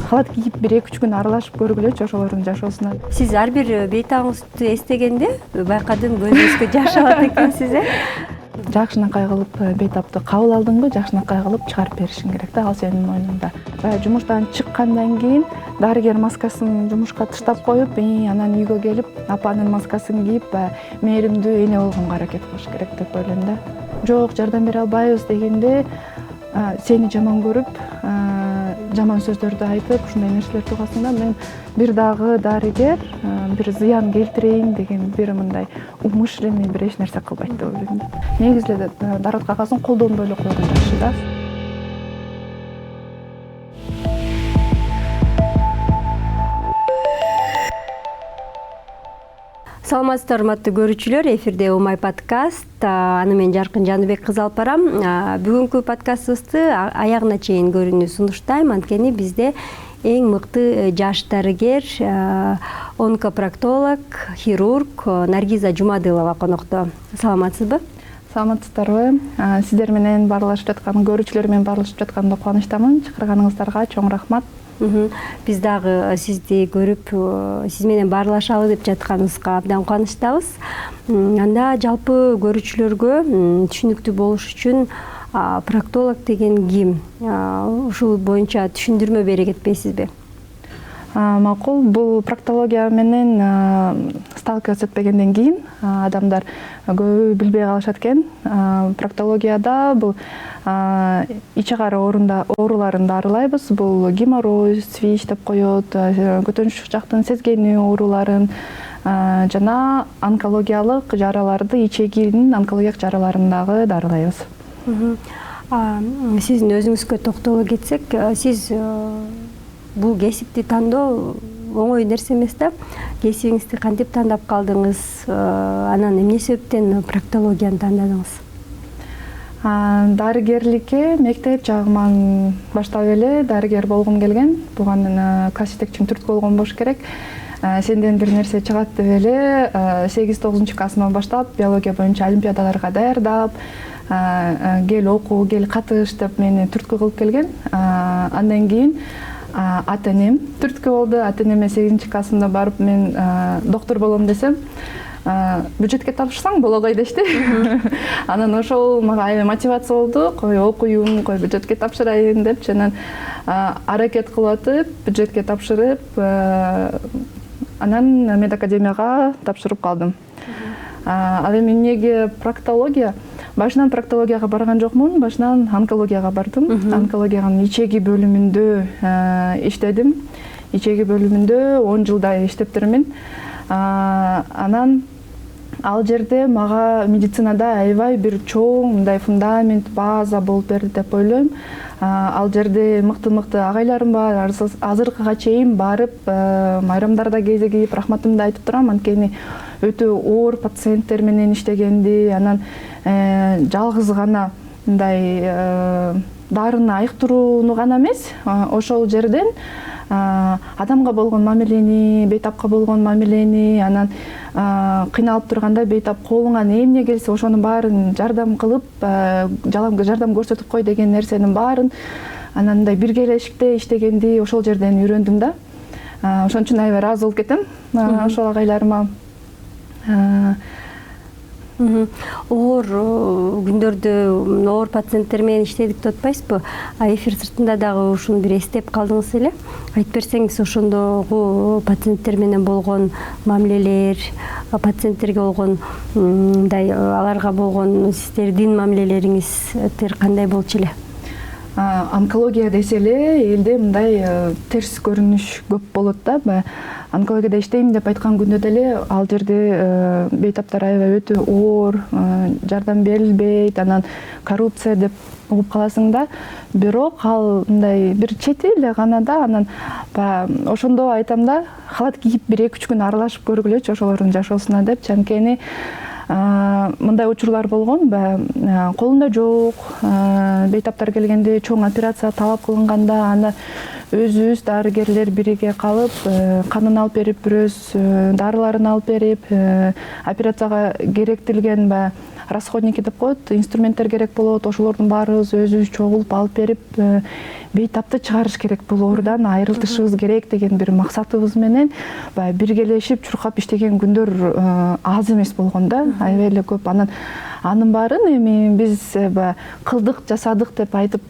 халат кийип 1-2 күн аралашып көргүлөчү ошолордун жашоосуна. Сиз ар бир бейтабыңызды эстегенде байкадым көзүңүзгө жаш алат экенсиз, Жакшынакай кылып бейтапты кабыл алдыңбы, жакшынакай кылып чыгарып беришиң керек да, ал сенин мойнуңда. Жумуштан чыккандан кийин дарыгер маскасын жумушка таштап коюп, анан үйгө келип апанын маскасын кийип, мээримдүү эне болгонго аракет кылыш керек деп ойлойм да. Жок, жардам бере албайбыз дегенде сени жаман көрүп, жаман сөздөрдү айтып, ушундай нерселер тугасында мен бир дагы дарыгер бир зыян келтирейин деген бир мындай умышленный бир эч нерсе кылбайт деп ойлойм. Негизи эле дарот кагасын колдонбой эле койгон жакшы да. Саламатсыздар, урматтуу көрүүчүлөр, эфирде Умай подкаст. Аны мен Жаркын Жаныбек кызы алып барам. Бүгүнкү подкастыбызды аягына чейин көрүүнү сунуштайм. Анткени бизде эң мыкты жаш дарыгер, онкопроктолог, хирург Наргиза Жумадылова конокто. Саламатсызбы? Саламатсыздарбы? Сиздер менен баарлашып жаткан, көрүүчүлөр менен баарлашып жатканда кубанычтамын. Чакырганыңыздарга чоң рахмат. Биз дагы сизди көрүп, сиз менен баарлашалы деп жатканыбызга абдан кубанычтабыз. Анда жалпы көрүүчүлөргө түшүнүктүү болуш үчүн проктолог деген ким? Ушул боюнча түшүндүрмө бере кетпейсизби? Макул, бул проктология менен сталкиваться этпегенден кийин адамдар көбү билбей калышат экен. Проктологияда бул ич кары ооруларын дарылайбыз. Бул геморрой, СВИЧ деп коет, көтөнүш жактын сезгени ооруларын жана онкологиялык жараларды, ичегинин онкологиялык жараларын дагы дарылайбыз. Сиздин өзүңүзгө токтоло кетсек, сиз бул кесипти тандоо оңой нерсе эмес да. Кесибиңизди кантип тандап калдыңыз? Анан эмне себептен проктологияны тандадыңыз? Дарыгерликке мектеп жагыман баштап эле дарыгер болгум келген. Буга класс жетекчим түрткү болгон болуш керек. Сенден бир нерсе чыгат деп эле 8-9 классынан баштап биология боюнча олимпиадаларга даярдап, кел оку, кел катыш деп мени түрткү кылып келген. Андан кийин ата-энем түрткү болду. Ата-энеме 8 классымда барып мен доктор болом десем, бюджетке тапшырсаң боло дешти. Анан ошол мага аябай мотивация болду. Кой окуйм, кой бюджетке тапшырайын деп, анан аракет кылып атып, бюджетке тапшырып, анан медакадемияга тапшырып калдым. Ал эми эмнеге проктология? Башынан проктологияга барган жокмун, башынан онкологияга бардым. Онкологиянын ичеги бөлүмүндө иштедим. Ичеги бөлүмүндө 10 жылдай иштептирмин. Анан ал жерде мага медицинада аябай бир чоң мындай фундамент, база болуп берди деп ойлойм. Ал жерде мыкты агайларым бар. Азыркыга чейин барып, майрамдарда кезигип, рахматымды айтып турам. Анткени өтө оор пациенттер менен иштегенди, анан жалгыз гана мындай дарыны айыктырууну гана эмес, ошол жерден адамга болгон мамилени, бейтапка болгон мамилени, анан кыйналып турганда бейтап колуңан эмне келсе ошонун баарын жардам кылып, жардам көрсөтүп кой деген нерсенин баарын анандай биргелешикте иштегенди ошол жерден үйрөндүм да. Ошон үчүн аябай ыраазы болуп кетем ошол агайларыма. Оор күндөрдө оор пациенттер менен иштедик деп атпайсызбы? Эфир сыртында дагы ушуну бир эстеп калдыңыз эле. Айтып берсеңиз, ошондогу пациенттер менен болгон мамилелер, пациенттерге болгон мындай аларга болгон сиздердин мамилелериңиздер кандай болчу эле? Онкология десе эле элде мындай терс көрүнүш көп болот да. Онкологияда иштейм деп айткан күндө деле ал жерде бейтаптар аябай өтө оор, жардам берилбейт, анан коррупция деп угуп каласың да. Бирок ал мындай бир чети эле гана да. Анан ошондо айтам да, халат кийип 1-2 күн аралашып көргүлөчү ошолордун жашоосуна деп. Анткени мындай учурлар болгон, колунда жок, бейтаптар келгенде чоң операция талап кылынганда, аны өзүбүз дарыгерлер бириге калып, канын алып берип, бирөөс дарыларын алып берип, операцияга керектелген расходники деп коет, инструменттер керек болот, ошолордун баарыбыз өзүбүз чогулуп алып берип бейтапты чыгарыш керек, бул оорудан айрылышыбыз керек деген бир максатыбыз менен баягы биргелешип чуркап иштеген күндөр аз эмес болгон да, аябай эле көп. Анын баарын эми биз баягы кылдык, жасадык деп айтып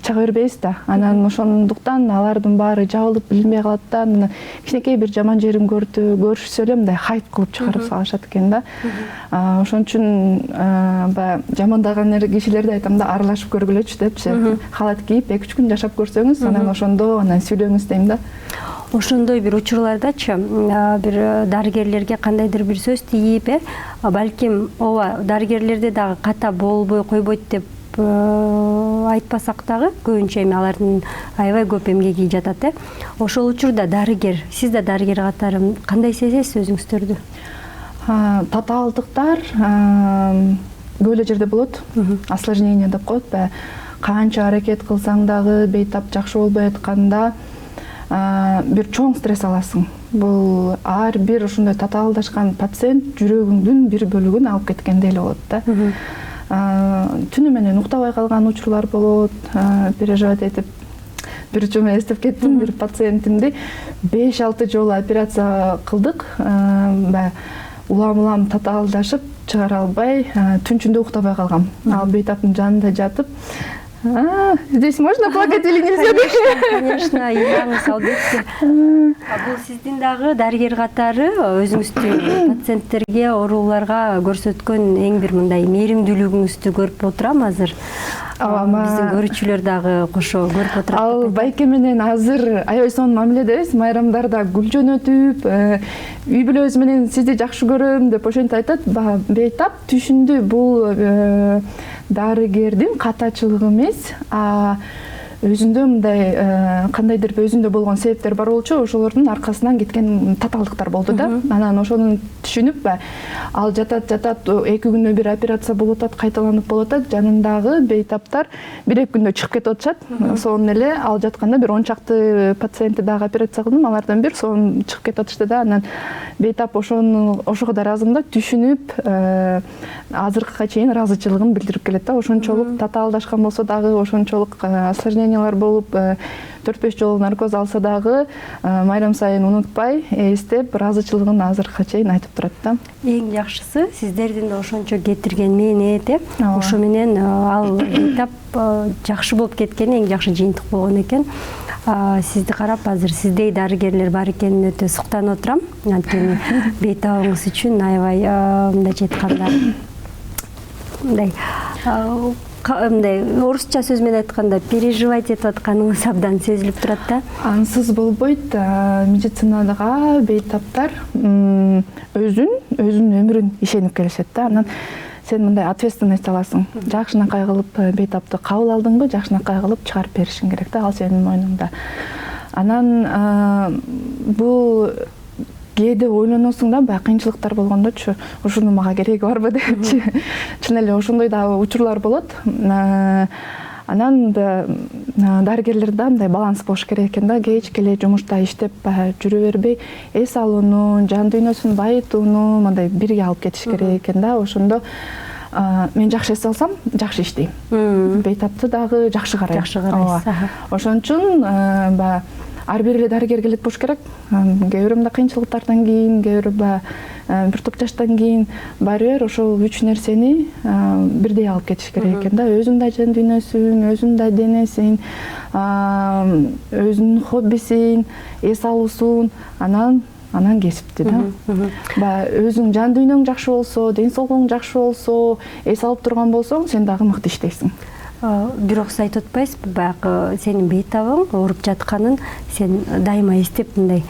чыга бербейбиз да. Анан ошондуктан алардын баары жабылып билинбей калат да. Анан кичинекей бир жаман жерин көрүшсө эле мындай хайп кылып чыгарып салышат экен да. Ошон үчүн баягы жамандаган кишилерди айтам да, аралашып көргүлөчү депчи. Халат кийип 2-3 күн жашап көрсөңүз, анан ошондо анан сүйлөңүз дейм да. Ошондой бир учурлардачы бир дарыгерлерге кандайдыр бир сөз тийип, балким ооба дарыгерлерде дагы ката болбой койбойт деп айтпасак дагы, көбүнчө эми алардын аябай көп эмгеги жатат. Ошол учурда дарыгер, сиз да дарыгер катары кандай сезесиз өзүңүздөрдү? Татаалдыктар көп эле жерде болот. Осложнение деп коет, канча аракет кылсаң дагы бейтап жакшы болбой атканда бир чоң стресс аласың. Бул ар бир ушундай татаалдашкан пациент жүрөгүңдүн бир бөлүгүн алып кеткендей эле болот да. Түнү менен уктабай калган учурлар болот, переживать этип. Бир жума эстеп кеттим, бир пациентимди 5-6 жолу операция кылдык, улам татаалдашып чыгара албай, түн ичинде уктабай калгам. Ал бейтаптын жанында жатып, здесь можно плакать или нельзя? Конечно, ыйлаңыз албетте. Бул сиздин дагы дарыгер катары өзүңүздүн пациенттерге, ооруларга көрсөткөн эң бир мындай мээримдүүлүгүңүздү көрүп отурам азыр. Биздин көрүүчүлөр дагы кошо көрүп отурат. Ал байке менен азыр аябай сонун мамиледебиз. Майрамдарда гүл жөнөтүп, үй бүлөбүз менен сизди жакшы көрөм деп ошентип айтат. Бейтап түшүндү, бул дарыгердин катачылыгы эмес, өзүндө мындай кандайдыр өзүндө болгон себептер бар болчу, ошолордун аркасынан кеткен татаалдыктар болду да. Анан ошону түшүнүп, ал жатат 2 күндө бир операция болуп атат, кайталанып болуп атат, жанындагы бейтаптар 1-2 күндө чыгып кетип атышат. Сонун эле ал жатканда бир 10 чакты пациентти дагы операция кылдым, алардан бир сонун чыгып кетип атышты да. Анан бейтап ошого да ыраазымын да, түшүнүп, азыркыга чейин ыраазычылыгын билдирип келет да. Ошончолук татаалдашкан болсо дагы, ошончолук осложнение болуп 4-5 жолу наркоз алса дагы майрам сайын унутпай, эстеп, ыраазычылыгын азыркыга чейин айтып турат да. Эң жакшысы сиздердин да ошончо кетирген мээнет, ошо менен ал бейтап жакшы болуп кеткен эң жакшы жыйынтык болгон экен. Сизди карап азыр сиздей дарыгерлер бар экенин өтө суктанып отурам. Анткени бейтабыңыз үчүн аябай мындайча айтканда мындай орусча сөз менен айтканда переживать этип атканыңыз абдан сезилип турат да. Ансыз болбойт. Медицинага бейтаптар өзүнүн өмүрүн ишенип келишет да. Анан сен мындай ответственность аласың. Жакшынакай кылып бейтапты кабыл алдыңбы, жакшынакай кылып чыгарып беришиң керек да, ал сенин мойнуңда. Анан бул кээде ойлоносуң да, баягы кыйынчылыктар болгондочу, ушунун мага кереги барбы депчи. Чын эле ошондой дагы учурлар болот. Анан дарыгерлерде мындай баланс болуш керек экен да, кечке эле жумушта иштеп жүрө бербей, эс алууну, жан дүйнөсүн байытууну мындай бирге алып кетиш керек экен да. Ошондо мен жакшы эс алсам, жакшы иштейм. Бейтапты дагы жакшы карайм. Жакшы карайсыз. Ошон үчүн ар бир эле дарыгер келет болуш керек. Кээ бирөө мындай кыйынчылыктардан кийин, кээ бирөө бир топ жаштан кийин баары бир ошол 3 нерсени бирдей алып кетиш керек экен да. Өзүнүн да жан дүйнөсүн, өзүнүн да денесин, өзүнүн хоббисин, эс алуусун, анан кесипти да. Өзүң жан дүйнөң жакшы болсо, ден соолугуң жакшы болсо, эс алып турган болсоң, сен дагы мыкты иштейсиң. Бирок сиз айтып атпайсызбы, баягы сенин бейтабың ооруп жатканын сен дайыма эстеп мындай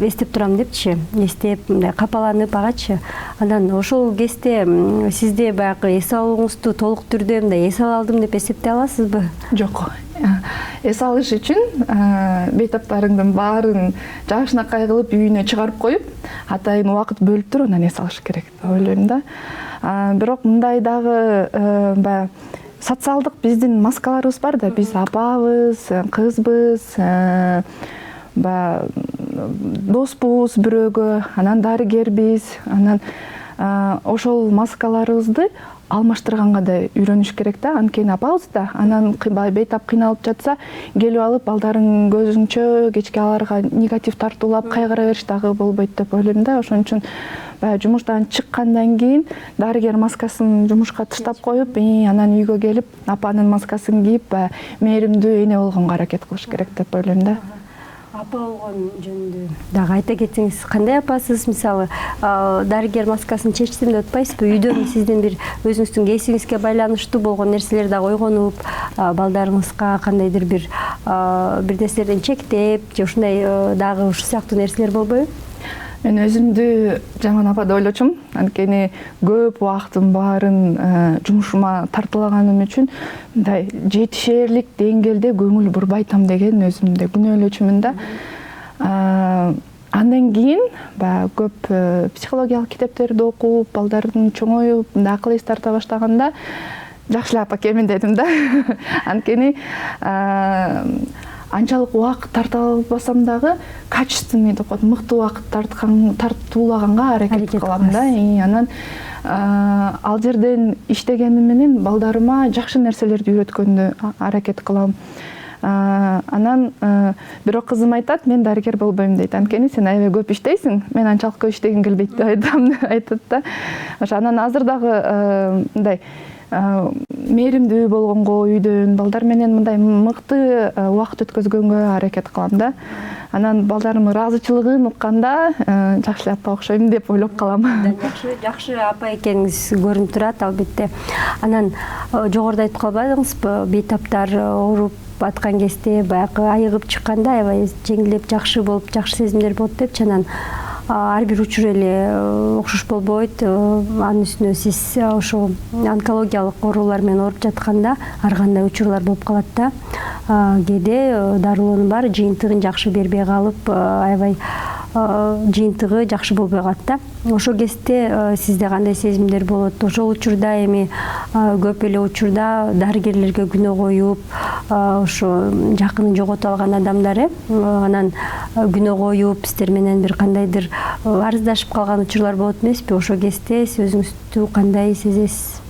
эстеп турам депчи, эстеп мындай капаланып агачы. Анан ошол кезде сизде баягы эс алууңузду толук түрдө мындай эс алдым деп эсептей аласызбы? Жок. Эс алыш үчүн бейтаптарыңдын баарын жакшынакай кылып үйүнө чыгарып коюп, атайын убакыт бөлүп туруп анан эс алыш керек деп ойлойм да. Бирок мындай дагы социалдык биздин маскаларыбыз бар да, биз апабыз, кызбыз, доспуз бирөөгө, анан дарыгербиз, анан ошол маскаларыбызды алмаштырганга да үйрөнүш керек да. Анткени апабыз да анан бейтап кыйналып жатса, келип алып балдарын көзүнчө кечке аларга негатив тартуулап кайгыра бериш дагы болбойт деп ойлойм да. Ошон үчүн баягы жумуштан чыккандан кийин дарыгер маскасын жумушка таштап коюп, анан үйгө келип апанын маскасын кийип, мээримдүү эне болгонго аракет кылыш керек деп ойлойм да. Апа болгон жөнүндө дагы айта кетсеңиз, кандай апасыз? Мисалы, дарыгер маскасын чечсем деп атпайсызбы? Үйдө сиздин бир өзүңүздүн кесибиңизге байланыштуу болгон нерселер дагы ойгонуп, балдарыңызга кандайдыр бир нерселерден чектеп, же ушундай дагы ушул сыяктуу нерселер болбойбу? Мен өзүмдү жаман апа деп ойлочумун. Анткени көп убактын баарын жумушума тартылаганым үчүн мындай жетишерлик деңгээлде көңүл бурбайтам деген өзүмдү күнөөлөчүмүн да. Андан кийин баягы көп психологиялык китептерди окуп, балдардын чоңоюп, мындай акыл эс тарта баштаганда жакшы эле апа экенмин дедим да. Анткени анчалык убакыт тарта албасам дагы качественный деп коет, мыкты убакыт тартуулаганга аракет кылам да. Анан ал жерден иштегеним менен балдарыма жакшы нерселерди үйрөткөнгө аракет кылам. Анан бирок кызым айтат, мен дарыгер болбойм дейт. Анткени сен аябай көп иштейсиң, мен анчалык көп иштегим келбейт деп айтат да. Анан азыр дагы мындай мээримдүү болгонго үйдөн балдар менен мындай мыкты убакыт өткөзгөнгө аракет кылам да. Анан балдарымдын ыраазычылыгын укканда жакшы эле апа окшойм деп ойлоп калам. Жакшы апа экениңиз көрүнүп турат, албетте. Анан жогоруда айтып калбадыңызбы, бейтаптар ооруп аткан кезде баягы айыгып чыкканда аябай жеңилдеп жакшы болуп, жакшы сезимдер болот депчи. Анан ар бир учур эле окшош болбойт. Анын үстүнө сиз ошо онкологиялык оорулар менен ооруп жатканда ар кандай учурлар болуп калат да. Кээде дарылоонун баары жыйынтыгын жакшы бербей калып, аябай жыйынтыгы жакшы болбой калат да. Ошол кезде сизде кандай сезимдер болот? Ошол учурда эми көп эле учурда дарыгерлерге күнөө коюп, ошо жакынын жогото алган адамдар анан күнөө коюп, сиздер менен бир кандайдыр арыздашып калган учурлар болот эмеспи? Ошол кезде сиз өзүңүздү кандай сезесиз?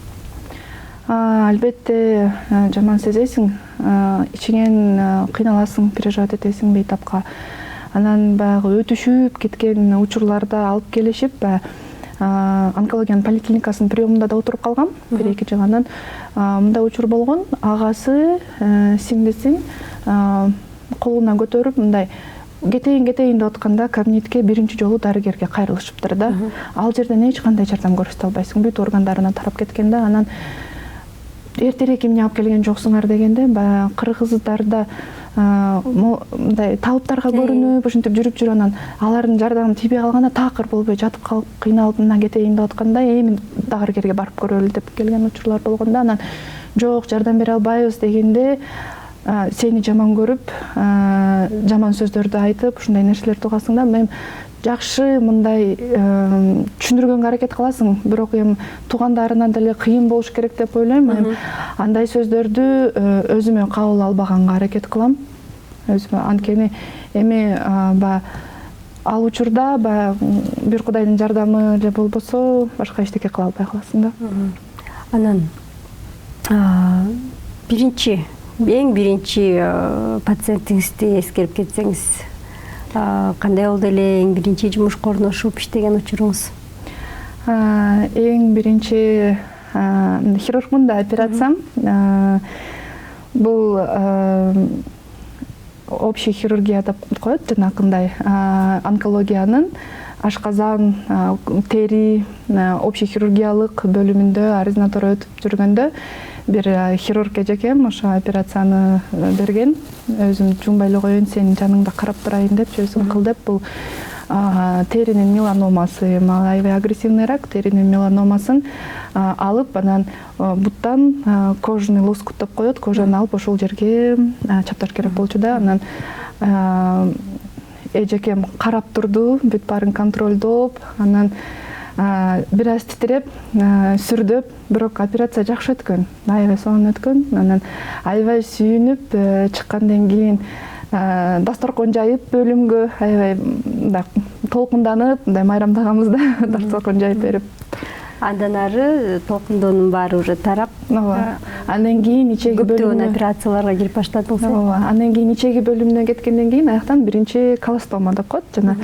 Албетте жаман сезесиң, ичиңен кыйналасың, переживать этесиң бейтапка. Анан баягы өтүшүп кеткен учурларда алып келишип, онкологиянын поликлиникасынын приемунда да отуруп калгам 1-2 жыл. Анан мындай учур болгон, агасы, сиңдисин колуна көтөрүп мындай кетейин деп атканда кабинетке биринчи жолу дарыгерге кайрылышыптыр да. Ал жерден эч кандай жардам көрсөтө албайсың, бүт органдарына тарап кеткен да. Анан эртерээк эмне алып келген жоксуңар дегенде, баягы кыргыздарда мындай талыптарга көрүнүп, ушинтип жүрүп анан алардын жардамы тийбей калганда такыр болбой жатып калып, кыйналып мына кетейин деп атканда, эми дарыгерге барып көрөлү деп келген учурлар болгон да. Анан жок, жардам бере албайбыз дегенде, сени жаман көрүп, жаман сөздөрдү айтып, ушундай нерселерди угасың да. Мен жакшы мындай түшүндүргөнгө аракет кыласың, бирок эми туугандарына деле кыйын болуш керек деп ойлойм. Андай сөздөрдү өзүмө кабыл албаганга аракет кылам. Анткени эми ал учурда бир Кудайдын жардамы эле болбосо башка эчтеке кыла албай каласың да. Анан эң биринчи пациентиңизди эскерип кетсеңиз, кандай болду эле эң биринчи жумушка орношуп иштеген учуруңуз? Эң биринчи хирургмун да, операциям. Бул общий хирургия деп коет, жанакындай онкологиянын ашказан, тери, общий хирургиялык бөлүмүндө ординатура өтүп жүргөндө бир хирург эжекем ошо операцияны берген. Өзүм жумбай эле коеюн, сенин жаныңда карап турайын деп, өзүм кыл деп. Бул теринин меланомасы, аябай агрессивный рак, теринин меланомасын алып, анан буттан кожный лоскут деп коет, кожаны алып ошол жерге чапташ керек болчу да. Анан эжекем карап турду, бүт баарын контролдоп, анан бир аз титиреп, сүрдөп, бирок операция жакшы өткөн, аябай сонун өткөн. Анан аябай сүйүнүп чыккандан кийин дасторкон жайып бөлүмгө аябай толкунданып, майрамдаганбыз да, дасторкон жайып берип. Андан ары толкундоонун баары уже тарап, ооба. Андан кийин ичеги көптөгөн операцияларга кирип баштадыңыз. ооба. Андан кийин ичеги бөлүмүнө кеткенден кийин аяктан биринчи колостома деп коет жана.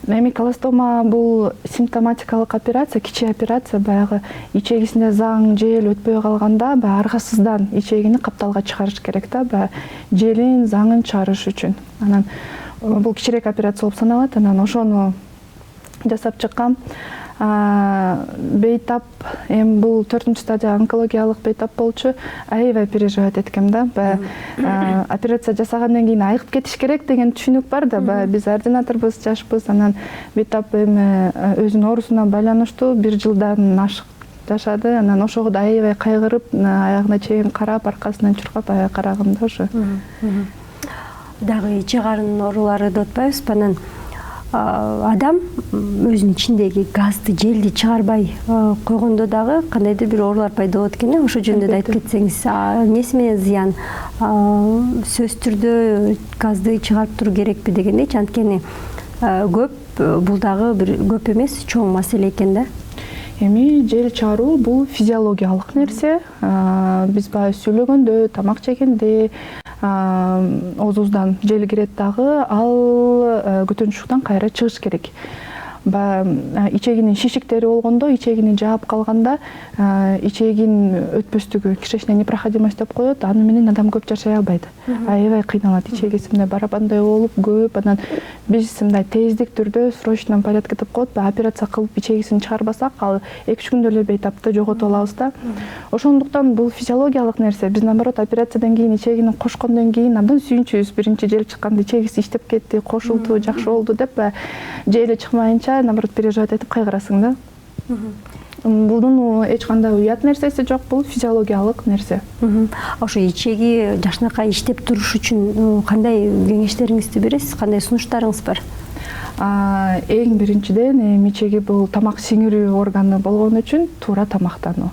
Эми колостома бул симптоматикалык операция, кичи операция, баягы ичегисинде заң, жел өтпөй калганда, баягы аргасыздан ичегини капталга чыгарыш керек да, баягы желин, заңын чыгарыш үчүн. Анан бул кичирээк операция болуп саналат, анан ошону жасап чыккам. Бейтап, эми бул 4-стадия онкологиялык бейтап болчу. Аябай переживать эткем да. Операция жасагандан кийин айыгып кетиш керек деген түшүнүк бар да. Биз ординаторбуз, жашпыз, анан бейтап эми өзүнүн оорусуна байланыштуу 1 жылдан ашык жашады. Анан ошого да аябай кайгырып, аягына чейин карап, аркасынан чуркап аябай карагам да ошо. Дагы ичи карынын оорулары деп атпайбызбы? Анан адам өзүнүн ичиндеги газды, желди чыгарбай койгондо дагы кандайдыр бир оорулар пайда болот экен. Ошо жөнүндө да айтып кетсеңиз, эмнеси менен зыян? Сөзсүз түрдө газды чыгарып туруу керекпи дегендейчи, анткени көп, бул дагы бир көп эмес, чоң маселе экен да. Эми жел чыгаруу бул физиологиялык нерсе. Биз баягы сүйлөгөндө, тамак жегенде оозубуздан жел кирет дагы, ал көтөнчүктөн кайра чыгыш керек. Ичегинин шишиктери болгондо, ичегини жаап калганда, ичегин өтпөстүгү, кишечная непроходимость деп коет, аны менен адам көп жашай албайт. Аябай кыйналат, ичегиси мындай барабандай болуп көп, анан биз мындай тездик түрдө срочном порядке деп коет, операция кылып ичегисин чыгарбасак, ал 2-3 күндө эле бейтапты жоготуп алабыз да. Ошондуктан бул физиологиялык нерсе. Биз наоборот операциядан кийин ичегини кошкондон кийин абдан сүйүнчүбүз. Биринчи жел чыкканда ичегиси иштеп кетти, кошулду, жакшы болду деп, жели чыкмайынча наоборот переживать этип кайгырасың да. Булдун эч кандай уят нерсеси жок, бул физиологиялык нерсе. Ошо ичеги жакшынакай иштеп туруш үчүн кандай кеңештериңизди бересиз, кандай сунуштарыңыз бар? Эң биринчиден ичеги бул тамак сиңирүү органы болгон үчүн туура тамактануу.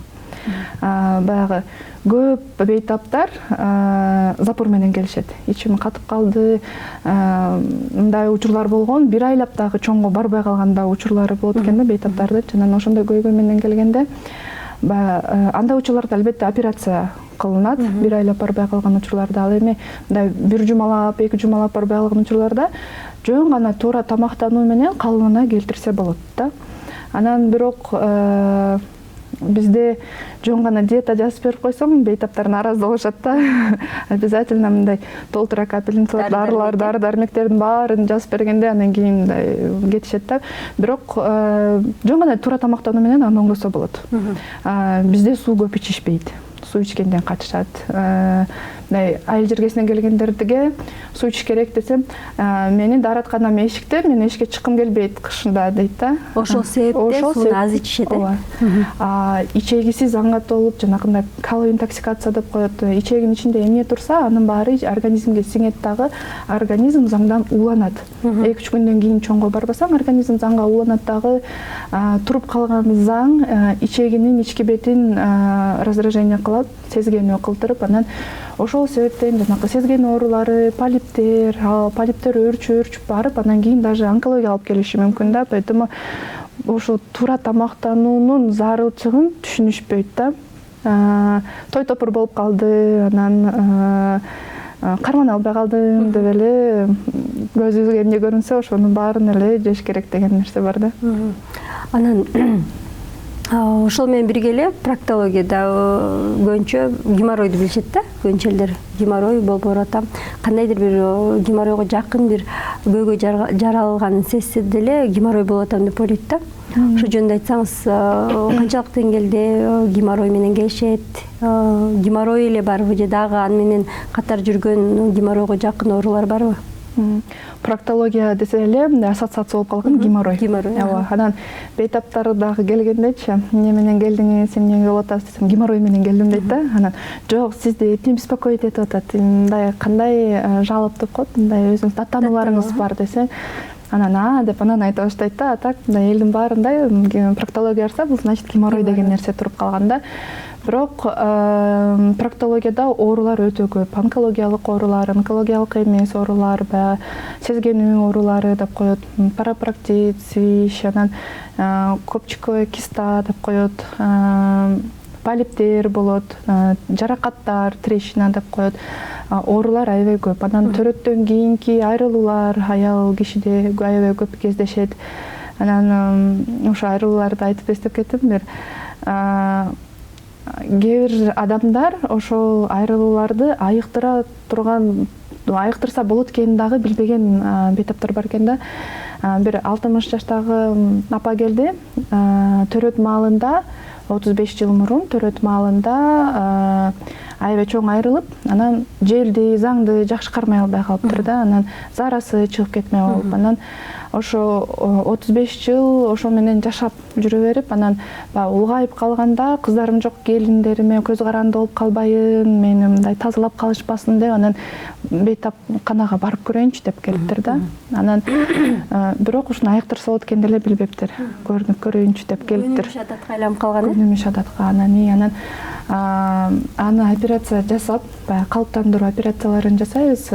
Баягы көп бейтаптар запор менен келишет. Ичим катып калды, мындай учурлар болгон, 1 айлап дагы чоңго барбай калганда учурлары болот экен да бейтаптарды. Жана ошондой көйгөй менен келгенде, андай учурларда албетте операция кылынат. 1 айлап барбай калган учурларда, ал эми мындай 1 жумалап, 2 жумалап барбай калган учурларда жөн гана туура тамактануу менен калыбына келтирсе болот да. Анан бирок бизде жөн гана диета жазып берип койсоң, бейтаптар нааразы болушат да. Обязательно мындай толтура капельницалар, дарылар, дары-дармектердин баарын жазып бергенде анан кийин мындай кетишет да. Бирок жөн гана туура тамактануу менен аны оңдосо болот. Бизде суу көп ичишпейт. Суу ичкенден качышат. Айыл жергесине келгендерге суу ичиш керек десем, менин дааратканам эшикте, мен эшикке чыккым келбейт кышында дейт да. Ошол себептен сууну аз ичишет. Ичегиси заңга толуп, жанакындай калоинтоксикация деп коет. Ичегинин ичинде эмне турса, анын баары организмге сиңет дагы, организм заңдан ууланат. 2-3 күндөн кийин чоңго барбасаң, организм заңга ууланат дагы, туруп калган заң ичегинин ички бетин раздражение кылат, сезгенүү кылдырып, анан ошол себептен жанакы сезген оорулары, полиптер өөрчүп барып, анан кийин даже онкология алып келиши мүмкүн да. Поэтому ошо туура тамактануунун зарылчылыгын түшүнүшпөйт да. Той топур болуп калды, анан карман албай калдым деп эле көзүбүзгө эмне көрүнсө ошонун баарын эле жеш керек деген нерсе бар да. Анан ошол менен бирге эле проктологияда көбүнчө геморройду билишет да. Көбүнчө элдер геморрой болуп атам. Кандайдыр бир геморройго жакын бир көйгөй жаралганын сезсе деле геморрой болуп атам деп ойлойт да. Ошо жөнүндө айтсаңыз, канчалык деңгээлде геморрой менен келишет? Геморрой эле барбы же дагы аны менен катар жүргөн геморройго жакын оорулар барбы? Проктология десе эле ассоциация болуп калган геморрой. Анан бейтаптары дагы келгендечи, эмне менен келдиңиз, эмнеге болуп атасыз десем, геморрой менен келдим дейт да. Анан жок, сизди эмне беспокоить этип атат, мындай кандай жалоб деп коет, мындай өзүңүз даттанууларыңыз бар десе, анан деп анан айта баштайт да. Так, элдин баарында проктология арса, бул значит геморрой деген нерсе туруп калган да. Бирок проктологияда оорулар өтө көп. Онкологиялык оорулар, онкологиялык эмес оорулар, баягы сезгенүү оорулары деп коет, парапроктит, свиш, анан копчиковая киста деп коет, полиптер болот, жаракаттар, трещина деп коет. Оорулар аябай көп. Анан төрөттөн кийинки айрылуулар аял кишиде аябай көп кездешет. Анан ошо айрылууларды айтып эстеп кеттим. Кээ бир адамдар ошол айрылууларды айыктырса болот экенин дагы билбеген бейтаптар бар экен да. Бир 60 жаштагы апа келди. Төрөт маалында 35 жыл мурун төрөт маалында аябай чоң айрылып, анан желди, заңды жакшы кармай албай калыптыр да. Анан зарасы чыгып кетмей болуп, анан ошо 35 жыл ошо менен жашап жүрө берип, анан улгайып калганда кыздарым жок, келиндериме көз каранды болуп калбайын, мени мындай тазалап калышпасын деп, анан бейтапканага барып көрөйүнчү деп келиптир да. Анан бирок ушуну айыктырса болот экен деле билбептир. Көрүнүп көрөйүнчү деп келиптир. Күнүмүш адатка айланып калган. Күнүмүш адатка анан аны операция жасап, калыптандыруу операцияларын жасайбыз.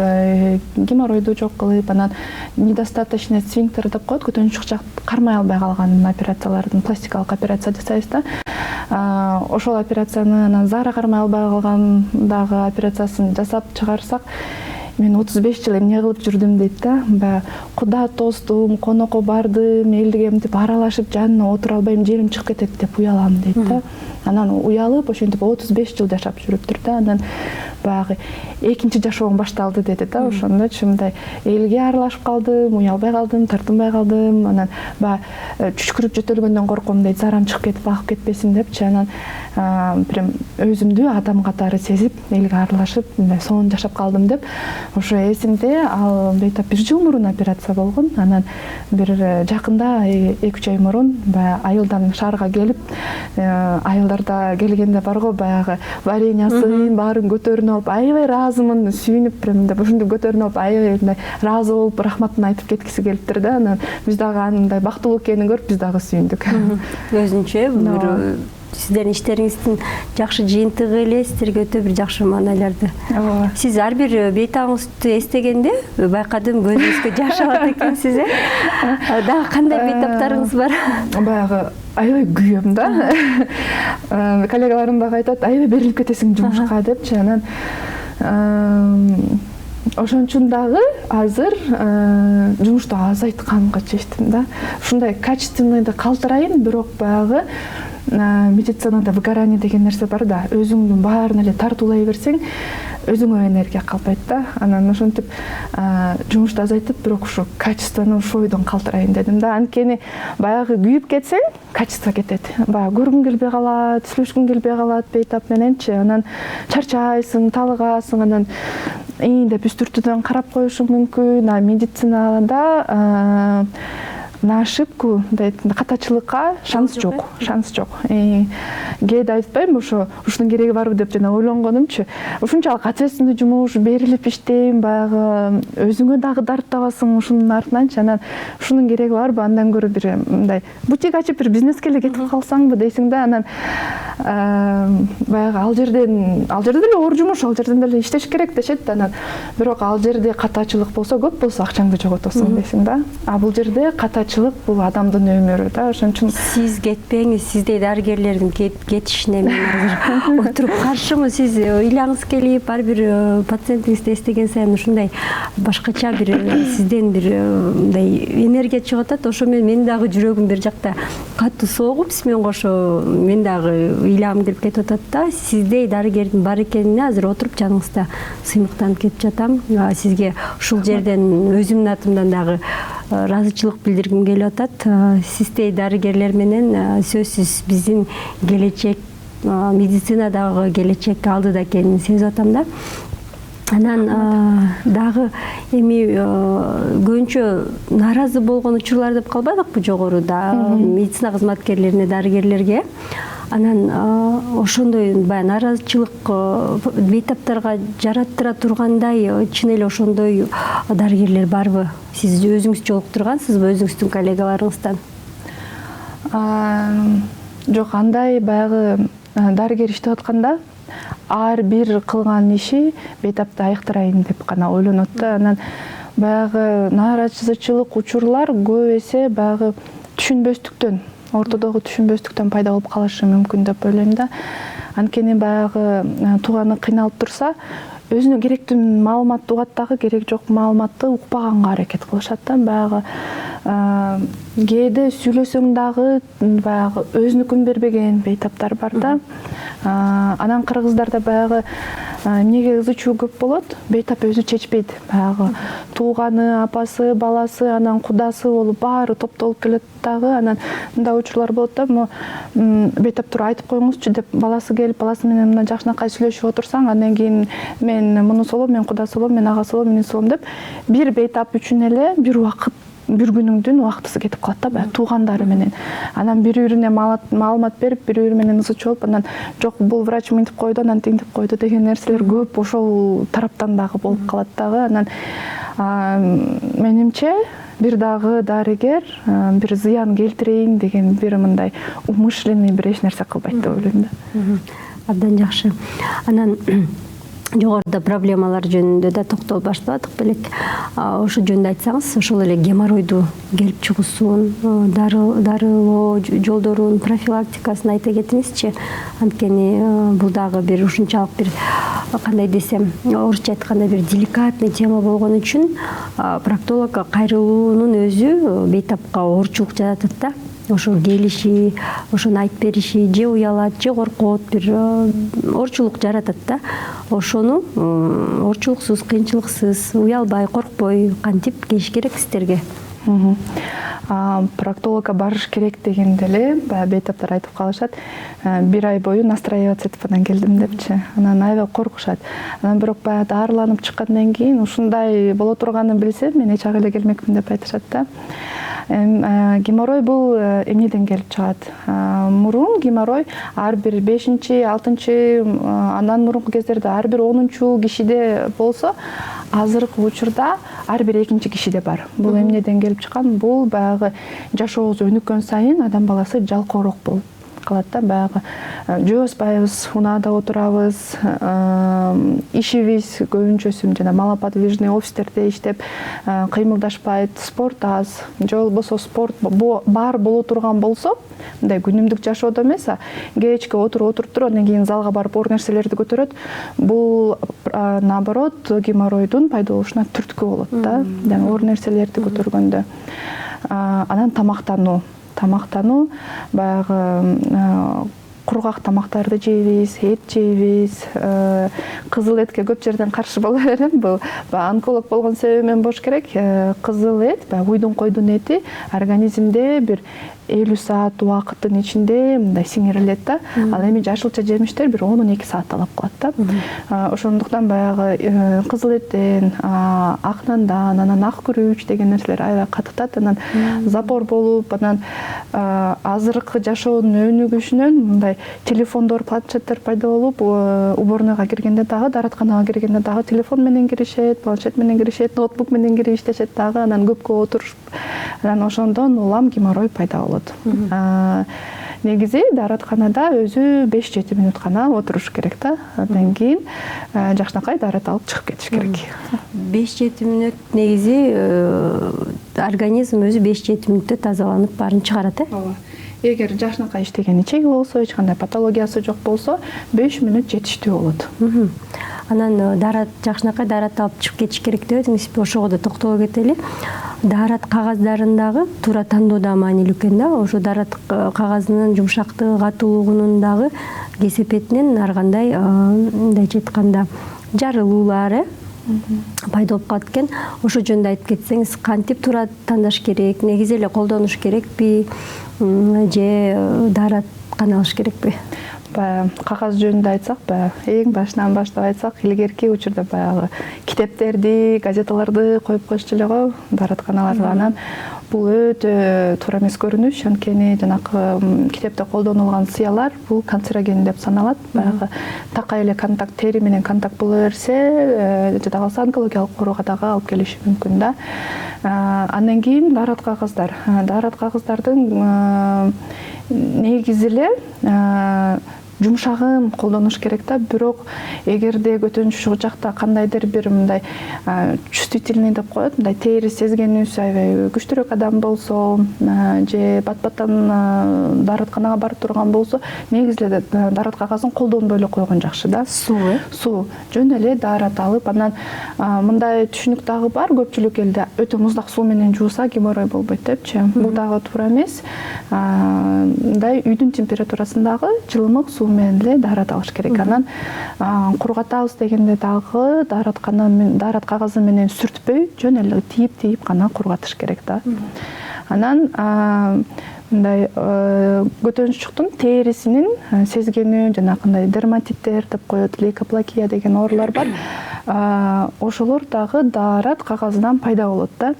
Геморройду жок кылып, анан недостаточный сфинктер деп коет, көтөнчүк кармай албай калган операциялардын пластикалык операция жасайбыз да. Ошол операцияны анан зара кармай албай калган дагы операциясын жасап чыгарсак, мен 35 жыл эмне кылып жүрдүм дейт да. Баягы куда тостум, конокко бардым, элдиге мынтип аралашып жанына отура албайм, жерим чыгып кетет деп уялам дейт да. Анан уялып ошентип 35 жыл жашап жүрүптүр да. Анан баягы экинчи жашоом башталды деди да. Ошондочу мындай элге аралашып калдым, уялбай калдым, тартынбай калдым. Анан баягы түшкүрүп жөтөлгөндөн корком дейт, зарам чыгып кетип агып кетпесин депчи. Анан прям өзүмдү адам катары сезип, элге аралашып, мындай сонун жашап калдым деп. Ошо эсимде, ал бейтап 1 жыл мурун операция болгон. Анан бир жакында 2-3 ай мурун баягы айылдан шаарга келип, айылдарда келгенде барго баягы вареньясын баарын көтөрүнүп алып, аябай ыраазымын, сүйүнүп, прям мындай ушинтип көтөрүнүп алып, аябай мындай ыраазы болуп, рахматын айтып кеткиси келиптир да. Анан биз дагы анын мындай бактылуу экенин көрүп, биз дагы сүйүндүк. Өзүнчө бир сиздердин иштериңиздин жакшы жыйынтыгы эле сиздерге өтө бир жакшы маанилерди. Сиз ар бир бейтабыңызды эстегенде байкадым, көзүңүзгө жаш алат экенсиз, Дагы кандай бейтаптарыңыз бар? Баягы аябай күйөм да. Коллегаларым дагы айтат, аябай берилип кетесиң жумушка депчи. Анан ошон үчүн дагы азыр жумушту азайтканга чечтим да. Ушундай качественныйды калтырайын, бирок баягы медицинада выгорание деген нерсе бар да. Өзүңдүн баарын эле тартуулай берсең, өзүңө энергия калбайт да. Анан ошентип жумушту азайтып, бирок ушу качествону ошойдон калтырайын дедим да. Анткени баягы күйүп кетсең, качество кетет. Баягы көргүң келбей калат, сүйлөшкүң келбей калат бейтап мененчи. Анан чарчайсың, талыгасың, анан деп үстүртүдөн карап коюшуң мүмкүн. А медицинада на ошибку, катачылыкка шанс жок. Кээде айтпайм, ушунун кереги барбы деп жана ойлонгонумчу. Ушунчалык ответственный жумуш, берилип иштейм, баягы өзүңө дагы дарттабасың ушунун артынанчы. Анан ушунун кереги барбы, андан көрө бир мындай бутик ачып бир бизнеске эле кетип калсаңбы дейсиң да. Анан баягы ал жерде деле оор жумуш, ал жерден деле иштеш керек дешет. Анан бирок ал жерде катачылык болсо, көп болсо акчаңды жоготосуң дейсиң да. А бул жерде катачылык бул адамдын өмүрү да. Ошон үчүн сиз кетпеңиз, сиздей дарыгерлердин кетишине мен азыр отуруп каршымын. Сиз ыйлаңыз келип, ар бир пациентиңизди эстеген сайын ушундай башкача бир сизден бир мындай энергия чыгып атат. Ошо менин дагы жүрөгүм бир жакта катуу согуп, сиз менен кошо мен дагы ыйлагым келип кетип атат да. Сиздей дарыгердин бар экенине азыр отуруп жаныңызда сыймыктанып кетип жатам. Сизге ушул жерден өзүмдүн атымдан дагы ыраазычылык билдиргим келип атат. Сиздей дарыгерлер менен сөзсүз биздин келечек, медицинадагы келечек алдыда экенин сезип атам да. Анан дагы эми көбүнчө нааразы болгон учурлар деп калбадыкпы жогоруда медицина кызматкерлерине, дарыгерлерге? Анан ошондой баягы нааразычылык бейтаптарга жараттыра тургандай чын эле ошондой дарыгерлер барбы? Сиз өзүңүз жолуктургансызбы өзүңүздүн коллегаларыңыздан? Жок, андай баягы дарыгер иштеп атканда ар бир кылган иши бейтапты айыктырайын деп гана ойлонот да. Анан баягы нааразычылык учурлар көп эсе баягы түшүнбөстүктөн, ортодогу түшүнбөстүктөн пайда болуп калышы мүмкүн деп ойлойм да. Анткени баягы тууганы кыйналып турса, өзүнө керектүү маалыматты угат дагы керек жок маалыматты укпаганга аракет кылышат да. Баягы кээде сүйлөсөң дагы баягы өзүнүкүн бербеген бейтаптар бар да. Анан кыргыздарда баягы эмнеге ызы чуу көп болот? Бейтап өзү чечпейт. Баягы тууганы, апасы, баласы, анан кудасы болуп баары топтолуп келет дагы. Анан мындай учурлар болот да. Бейтап туруп айтып коюңузчу деп баласы келип, баласы менен мына жакшынакай сүйлөшүп отурсаң, андан кийин мен мунусу болом, мен кудасы болом, мен агасы болом, мен болом деп бир бейтап үчүн эле бир убакыт, бир күнүңдүн убактысы кетип калат да, баягы туугандары менен. Анан бири-бирине маалымат берип, бири-бири менен ызы чуу болуп, анан жок бул врач мынтип койду, анан тинтип койду деген нерселер көп ошол тараптан дагы болуп калат дагы. Анан менимче бир дагы дарыгер бир зыян келтирейин деген бир мындай умышленный бир эч нерсе кылбайт деп ойлойм да. Абдан жакшы. Анан жогоруда проблемалар жөнүндө да токтолуп баштадык белек. Ошо жөнүндө айтсаңыз, ошол эле геморройду келип чыгуусун, дарылоо жолдорун, профилактикасын айта кетиңизчи. Анткени бул дагы бир ушунчалык бир кандай десем, орусча айтканда бир деликатный тема болгон үчүн проктологго кайрылуунун өзү бейтапка оорчулук жаратат да. Ошо келиши, ошону айтып бериши, же уялат, же коркот, бир оорчулук жаратат да. Ошону оорчулуксуз, кыйынчылыксыз, уялбай, коркпой кантип келиш керек сиздерге? Проктологко барыш керек дегенде эле баягы бейтаптар айтып калышат. Бир ай бою настраиваться этип анан келдим депчи. Анан аябай коркушат. Анан бирок баягы дарыланып чыккандан кийин ушундай боло турганын билсем, мен эч ак эле келмекмин деп айтышат да. Геморрой бул эмнеден келип чыгат? Мурун геморрой ар бир 5-6, андан мурунку кездерде ар бир 10-чу кишиде болсо, азыркы учурда ар бир 2-чи кишиде бар. Бул эмнеден келип чыккан? Бул баягы жашообуз өнүккөн сайын адам баласы жалкоорок болуп калат да. Баягы жөөбөспайбыз, унаада отурабыз, ишибиз көбүнчөсү жана малоподвижный офистерде иштеп кыймылдашпайт, спорт аз, же болбосо спорт бар боло турган болсо, мындай күнүмдүк жашоодо эмес, кечке отуруп туруп андан кийин залга барып оор нерселерди көтөрөт. Бул наоборот геморройдун пайда болушуна түрткү болот да. Жана оор нерселерди көтөргөндө. Анан тамактануу баягы кургак тамактарды жейбиз, эт жейбиз. Кызыл этке көп жерден каршы боло берем. Бул онколог болгон себебимен болуш керек. Кызыл эт, баягы уйдун, койдун эти организмде бир 50 саат убакыттын ичинде мындай сиңирилет да. Ал эми жашылча жемиштер бир 10-12 саат талап кылат да. Ошондуктан баягы кызыл эттен, ак нандан, анан ак күрүч деген нерселер аябай катытат. Анан запор болуп, анан азыркы жашоонун өнүгүшүнөн мындай телефондор, планшеттер пайда болуп, уборныйга киргенде дагы, дааратканага киргенде дагы телефон менен киришет, планшет менен киришет, ноутбук менен кирип иштешет дагы. Анан көпкө отурушуп, анан ошондон улам геморрой пайда болот. Негизи дааратканада өзү 5-7 мүнөт гана отуруш керек да. Андан кийин жакшынакай даарат алып чыгып кетиш керек. 5-7 мүнөт негизи организм өзү 5-7 мүнөттө тазаланып баарын чыгарат, Ооба. Эгер жакшынакай иштеген ичеги болсо, эч кандай патологиясы жок болсо, 5 мүнөт жетиштүү болот. Анан жакшынакай даарат алып чыгып кетиш керек деп едиңиз, ошого да токтоло кетели. Даарат кагаздарын туура тандоо да маанилүү экен да. Ошо даарат кагазынын жумшактыгы, катуулугунун дагы кесепетинен ар кандай мындайча айтканда жарылуулар пайда болуп калат экен. Ошо жөнүндө айтып кетсеңиз, кантип туура тандаш керек, негизи эле колдонуш керекпи, же даарат гана алыш керекпи? Кагаз жөнүндө айтсак, эң башынан баштап айтсак, илгерки учурда баягы китептерди, газеталарды коюп коюшчу эле го дааратканаларга. Анан бул өтө туура эмес көрүнүш, анткени жанакы китепте колдонулган сыялар бул канцероген деп саналат. Баягы такай эле контакт, тери менен контакт боло берсе, жада калса онкологиялык ооруга дагы алып келиши мүмкүн да. Андан кийин даарат кагаздардын негизи эле жумшагын колдонуш керек да. Бирок эгерде көтөнчү жакта кандайдыр бир мындай чувствительный деп коет, мындай тери сезгенүүсү аябай күчтүүрөөк адам болсо же бат-баттан дарытканага барып турган болсо, негизи эле дарат кагазын колдонбой эле койгон жакшы да. Суу жөн эле дарат алып, анан мындай түшүнүк дагы бар, көпчүлүк элде өтө муздак суу менен жууса геморрой болбойт депчи. Бул дагы туура эмес. Мындай үйдүн температурасындагы жылымык суу менен эле дарат алыш керек. Анан кургатабыз дегенде дагы дарат кагазы менен сүртпөй, жөн эле тийип гана кургатыш керек да. Анан мындай көтөнчүктүн терисинин сезгенүү, жанагындай дерматиттер деп коет, лейкоплакия деген оорулар бар. Ошолор дагы дарат кагазынан пайда болот да.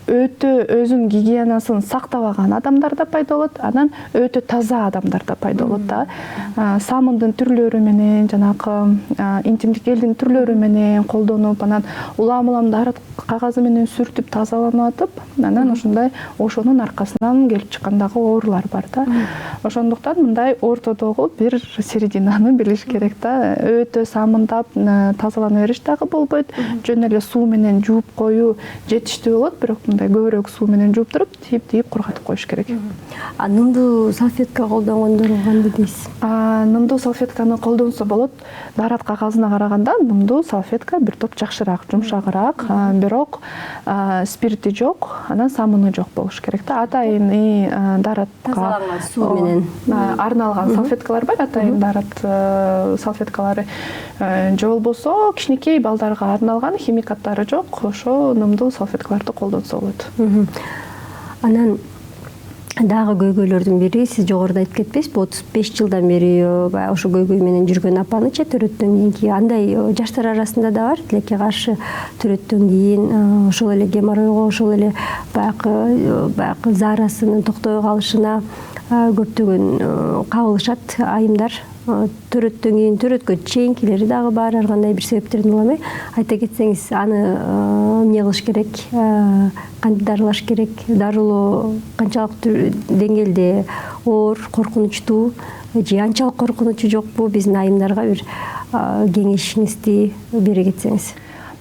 Өтө өзүнүн гигиенасын сактабаган адамдарда пайда болот, анан өтө таза адамдарда пайда болот да. Самындын түрлөрү менен, жанагы интимдик элдин түрлөрү менен колдонуп, анан улам дарат кагазы менен сүртүп тазаланып атып, анан ошонун аркасынан келип чыккан дагы оорулар бар да. Ошондуктан мындай ортодогу бир серединаны билиш керек да. Өтө самындап тазалана бериш дагы болбойт. Жөн эле суу менен жууп коюу жетиштүү болот, бирок көбүрөөк суу менен жууп туруп, тийип кургатып коюш керек. Нымдуу салфетка колдонгондор кандай дейсиз? Нымдуу салфетканы колдонсо болот. Дарат кагазына караганда нымдуу салфетка бир топ жакшыраак, жумшагыраак, бирок спирти жок, анан самыны жок болуш керек да. Атайын даратка тазаланган суу менен арналган салфеткалар бар, атайын дарат салфеткалары. Же болбосо кичинекей балдарга арналган, химикаттары жок, ошо нымдуу салфеткаларды колдонсо болот. Анан дагы көйгөйлөрдүн бири, сиз жогоруда айтып кетпейсизби, 35 жылдан бери ошо көйгөй менен жүргөн апанычы төрөттөн кийинки андай жаштар арасында да бар, тилекке каршы төрөттөн кийин ошол эле геморройго, ошол эле баягы заарасынын токтой калышына көптөгөн кабылышат айымдар. Төрөттөн кийин төрөткө чейинкилери дагы бар, ар кандай бир себептерден уламай. Айта кетсеңиз, аны эмне кылыш керек, кантип дарылаш керек, дарылоо канчалык деңгээлде оор, коркунучтуу же анчалык коркунучу жокпу, биздин айымдарга бир кеңешиңизди бере кетсеңиз.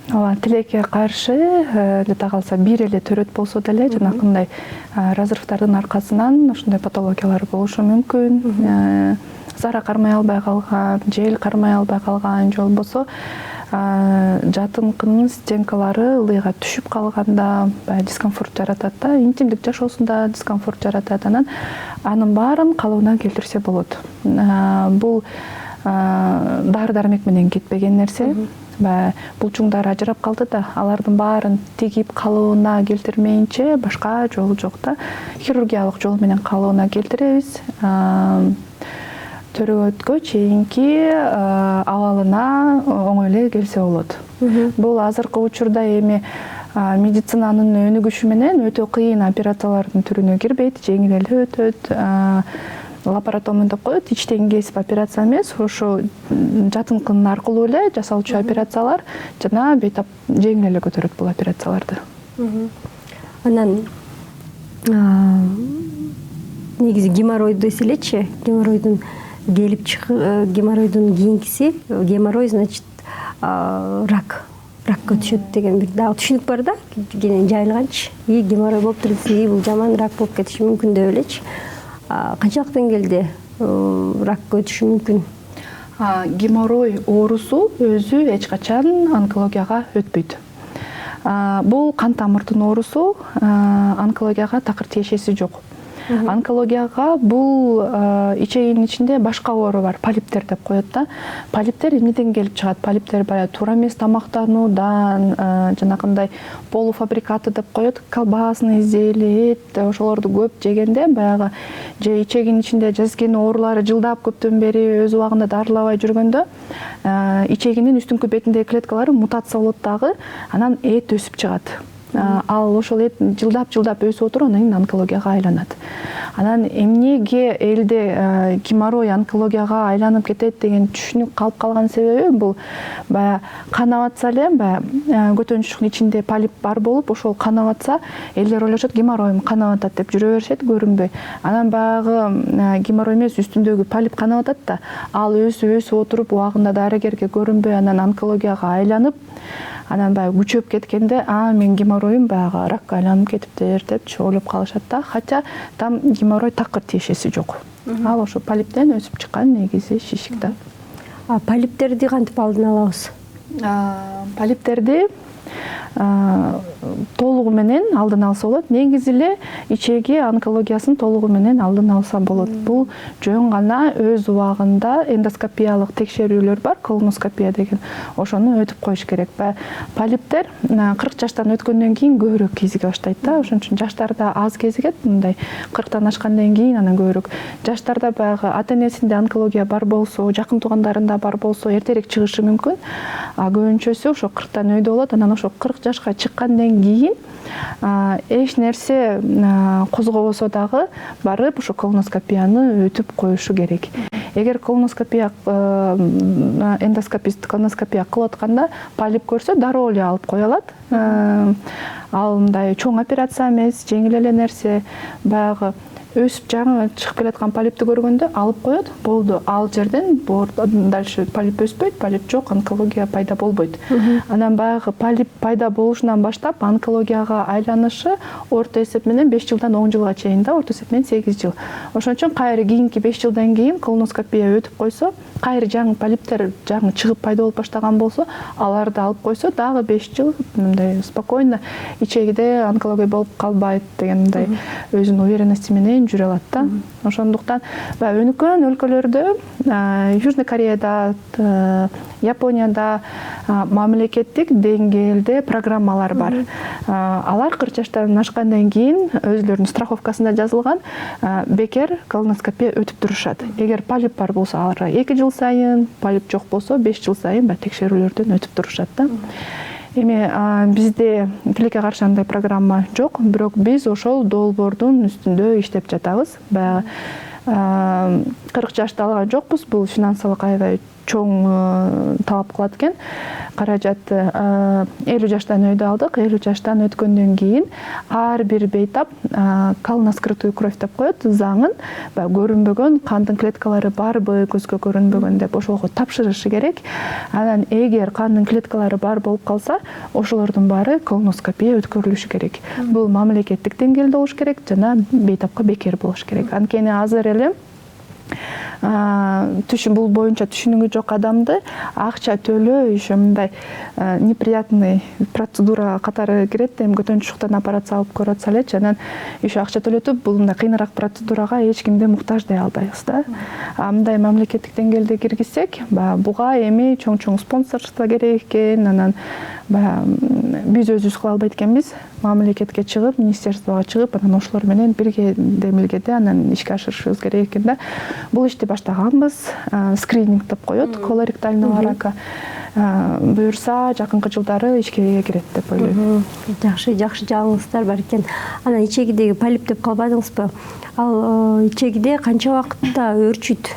Ооба, тилекке каршы эле калса бир эле төрөт болсо деле жанакындай разрывдардын аркасынан ушундай патологиялар болушу мүмкүн. Зара кармай албай калган, жел кармай албай калган, же болбосо жатынкынын стенкалары ылыйга түшүп калганда дискомфорт жаратат да, интимдик жашоосунда дискомфорт жаратат. Анын баарын калыбына келтирсе болот. Бул дары-дармек менен кетпеген нерсе. Булчуңдар ажырап калды да, алардын баарын тигип калыбына келтирмейинче башка жолу жок да. Хирургиялык жол менен калыбына келтиребиз. Төрөткө чейинки абалына оңой эле келсе болот. Бул азыркы учурда эми медицинанын өнүгүшү менен өтө кыйын операциялардын түрүнө кирбейт, жеңил эле өтөт. Лапаротоми деп коет, ичтен кесип операция эмес, ошо жатынкын аркылуу эле жасалчу операциялар жана бейтап жеңил эле көтөрөт бул операцияларды. Анан негизи геморройду эселечи, геморройдун кийинкиси, геморрой, значит, ракка түшөт деген бир дагы түшүнүк бар да, кенен жайылганчы. Геморрой болуп турса, бул жаман рак болуп кетиши мүмкүн деп элечи. Канчалык деңгээлде ракка өтүшү мүмкүн? Геморрой оорусу өзү эч качан онкологияга өтпөйт. Бул кан тамырдын оорусу, онкологияга такыр тиешеси жок. Онкологияга бул ичегинин ичинде башка оору бар, полиптер деп коет да. Полиптер эмнеден келип чыгат? Полиптер баягы туура эмес тамактануудан, жанагындай полуфабрикаты деп коет, колбасный изделие, эт, ошолорду көп жегенде баягы же ичегинин ичинде жезген оорулары жылдап көптөн бери өз убагында дарылабай жүргөндө ичегинин үстүңкү бетиндеги клеткалары мутация болот дагы, анан эт өсүп чыгат. Ал ошол эт жылдап өсүп отуруп, анан онкологияга айланат. Анан эмнеге элде геморрой онкологияга айланып кетет деген түшүнүк калып калган себеби бул баягы канап атса эле баягы көтөнчүктүн ичинде полип бар болуп ошол канап атса элдер ойлошот геморройум канап атат деп жүрө беришет көрүнбөй. Анан баягы геморрой эмес үстүндөгү полип канап атат да ал өсүп отуруп убагында дарыгерге көрүнбөй анан онкологияга айланып анан баягы күчөп кеткенде менин геморроюм баягы ракка айланып кетиптир депчи ойлоп калышат да. Хотя там геморрой такыр тиешеси жок. Ал ошо полиптен өсүп чыккан негизи шишик да. Полиптерди кантип алдын алабыз? Полиптерди толугу менен алдын алса болот. Негизи эле ичеги онкологиясын толугу менен алдын алса болот. Бул жөн гана өз убагында эндоскопиялык текшерүүлөр бар, колоноскопия деген. Ошону өтүп коюш керек. Полиптер 40 жаштан өткөндөн кийин көбүрөөк кезиге баштайт да. Ошон үчүн жаштарда аз кезигет, мындай 40тан ашкандан кийин анан көбүрөөк. Жаштарда баягы ата-энесинде онкология бар болсо, жакын туугандарында бар болсо, эртерээк чыгышы мүмкүн. Көбүнчөсү ошо 40тан өйдө болот. Анан ошо 40 жашка чыккандан кийин эч нерсе козгобосо дагы барып ошо колоноскопияны өтүп коюшу керек. Эгер колоноскопия эндоскопист колоноскопия кылып атканда полип көрсө дароо эле алып кое алат. Ал мындай чоң операция эмес, жеңил эле нерсе. Баягы өсүп жаңы чыгып келаткан полипти көргөндө алып коет, болду. Ал жерден дальше полип өспөйт, полип жок, онкология пайда болбойт. Анан баягы полип пайда болушунан баштап онкологияга айланышы орто эсеп менен 5 жылдан 10 жылга чейин да, орто эсеп менен 8 жыл. Ошон үчүн кайры кийинки 5 жылдан кийин колоноскопия өтүп койсо, кайры жаңы полиптер жаңы чыгып пайда болуп баштаган болсо, аларды алып койсо, дагы 5 жыл мындай спокойно ичегиде онкология болуп калбайт деген мындай өзүнүн уверенности менен жүрө алат да. Ошондуктан өнүккөн өлкөлөрдө, Южный Кореяда, Японияда мамлекеттик деңгээлде программалар бар. Алар 40 жаштан ашкандан кийин өзлөрүнүн страховкасында жазылган бекер колоноскопия өтүп турушат. Эгер полип бар болсо аларга 2 жыл сайын, полип жок болсо 5 жыл сайын текшерүүлөрдөн өтүп турушат да. Эми бизде тилекке каршы андай программа жок, бирок биз ошол долбоордун үстүндө иштеп жатабыз. Баягы 40 жашты алган жокпуз, бул финансылык аябай чоң талап кылат экен. Каражат 50 жаштан өйдө алдык. 50 жаштан өткөндөн кийин ар бир бейтап колоноскрытую кровь деп коет, заңын көрүнбөгөн кандын клеткалары барбы, көзгө көрүнбөгөн деп ошого тапшырышы керек. Анан эгер кандын клеткалары бар болуп калса, ошолордун баары колоноскопия өткөрүлүшү керек. Бул мамлекеттик деңгээлде болуш керек жана бейтапка бекер болуш керек. Анткени азыр эле бул боюнча түшүнүгү жок адамды акча төлөө ошо мындай неприятный процедура катары кирет. Эми көтөнчүктөн операция алып көрүп атса элечи, анан ошо акча төлөтүп бул мындай кыйыныраак процедурага эч кимди муктаж дей албайбыз да. Мындай мамлекеттик деңгээлде киргизсек, буга эми чоң спонсорство керек экен. Анан биз өзүбүз кыла албайт экенбиз. Мамлекетке чыгып, министерствого чыгып, анан ошолор менен бирге демилгеде анан ишке ашырышыбыз керек экен да. Бул ишти баштаганбыз. Скрининг деп коет, колоректального рака. Буюрса, жакынкы жылдары ишке кирет деп ойлойм. Жакшы жаңылыктар бар экен. Анан ичегидеги полип деп калбадыңызбы? Ал ичегиде канча убакытта өрчүйт?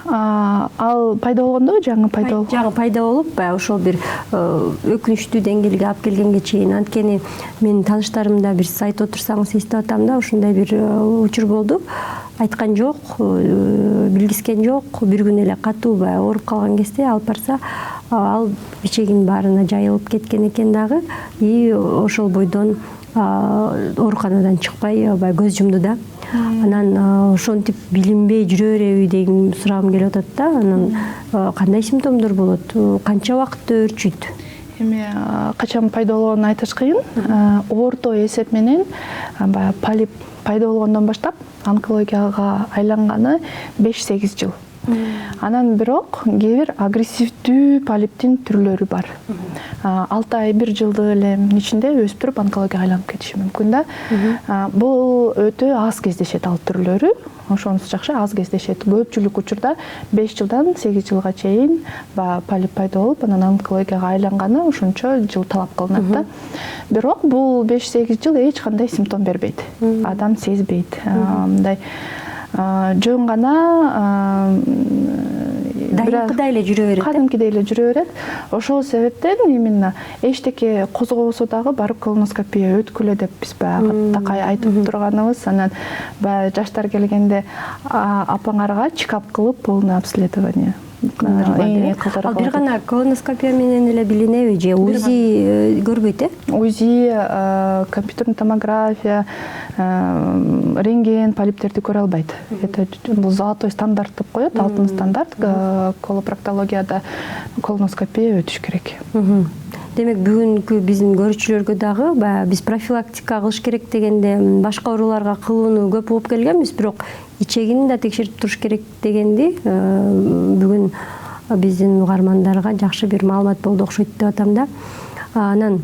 Ал пайда болгондо жаңы пайда болуп, ошол бир өкүнүчтүү деңгээлге алып келгенге чейин. Анткени менин тааныштарымда бир сайт отурсаңыз эстеп атам да, ушундай бир учур болду. Айткан жок, билгискен жок, бир күн эле катуу ооруп калган кезде алып барса, ал ичегинин баарына жайылып кеткен экен дагы. И ошол бойдон ооруканадан чыкпай көз жумду да. Анан ошентип билинбей жүрө береби деген сурагым келип атат да. Анан кандай симптомдор болот? Канча убакытта өрчүйт? Эми качан пайда болгонун айтыш кыйын. Орто эсеп менен полип пайда болгондон баштап онкологияга айланганы 5-8 жыл. Анан бирок кээ бир агрессивдүү полиптин түрлөрү бар. 6 ай, 1 жылдын эле ичинде өсүп туруп онкологияга айланып кетиши мүмкүн да. Бул өтө аз кездешет ал түрлөрү. ошонусу жакшы, аз кездешет. Көпчүлүк учурда 5 жылдан 8 жылга чейин полип пайда болуп, анан онкологияга айланганы ошончо жыл талап кылынат да. Бирок бул 5-8 жыл эч кандай симптом бербейт. Адам сезбейт. Мындай жөн гана дайымкыдай эле жүрө берет. Кадимкидей эле жүрө берет. Ошол себептен именно эчтеке козгобосо дагы барып колоноскопия өткүлө деп биз баягы такай айтып турганыбыз. Анан баягы жаштар келгенде апаңарга чекап кылып полный обследование Ал бир гана колоноскопия менен эле билинеби же УЗИ көрбөйт, УЗИ, компьютерный томография, рентген полиптерди көрө албайт. Это бул золотой стандарт деп коет, алтын стандарт. Колопроктологияда колоноскопия өтүш керек. Демек бүгүнкү биздин көрүүчүлөргө дагы биз профилактика кылыш керек дегенде башка ооруларга кылууну көп угуп келгенбиз, бирок ичегин да текшерип туруш керек дегенди бүгүн биздин угармандарга жакшы бир маалымат болду окшойт деп атам да. Анан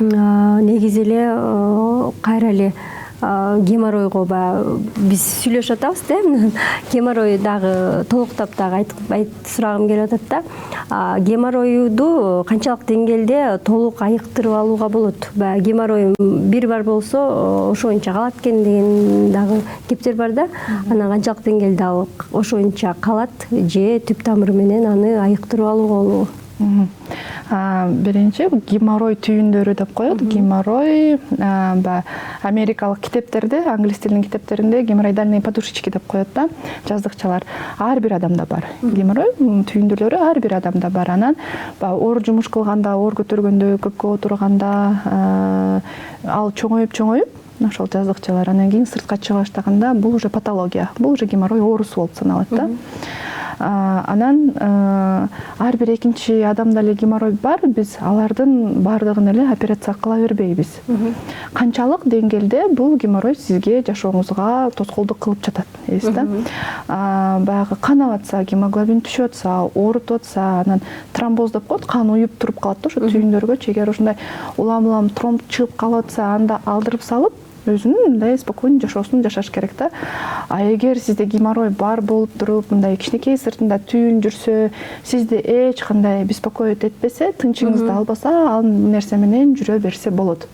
негизи эле кайра эле геморройго биз сүйлөшүп атабыз да. Геморрой дагы толуктап дагы сурагым келип атат да. Геморройду канчалык деңгээлде толук айыктырып алууга болот? Геморрой бир бар болсо ошоюнча калат экен деген дагы кептер бар да. Анан канчалык деңгээлде ал ошоюнча калат же түп тамыры менен аны айыктырып алууга болобу? Биринчи геморрой түйүндөрү деп коет. Геморрой америкалык китептерде, англис тилинин китептеринде геморроидальные подушечки деп коет да, жаздыкчалар. Ар бир адамда бар. Геморрой түйүндүрлөрү ар бир адамда бар. Анан оор жумуш кылганда, оор көтөргөндө, көпкө отурганда ал чоңоюп ошол жаздыкчалар анан кийин сыртка чыга баштаганда бул уже патология. Бул уже геморрой оорусу болуп саналат да. Анан ар бир экинчи адамда эле геморрой бар, биз алардын баардыгын эле операция кыла бербейбиз. Канчалык деңгээлде бул геморрой сизге жашооңузга тоскоолдук кылып жатат, да? Баягы канап атса, гемоглобин түшүп атса, оорутуп атса, анан тромбоз деп коет, кан уюп туруп калат да, ошо түйүндөргө. Эгер ушундай улам тромб чыгып калып атса, анда алдырып салып, өзүнүн мындай спокойно жашоосун жашаш керек да. Эгер сизде геморрой бар болуп туруп, мындай кичинекей сыртында түйүн жүрсө, сизди эч кандай беспокоить этпесе, тынчыңызды албаса, ал нерсе менен жүрө берсе болот.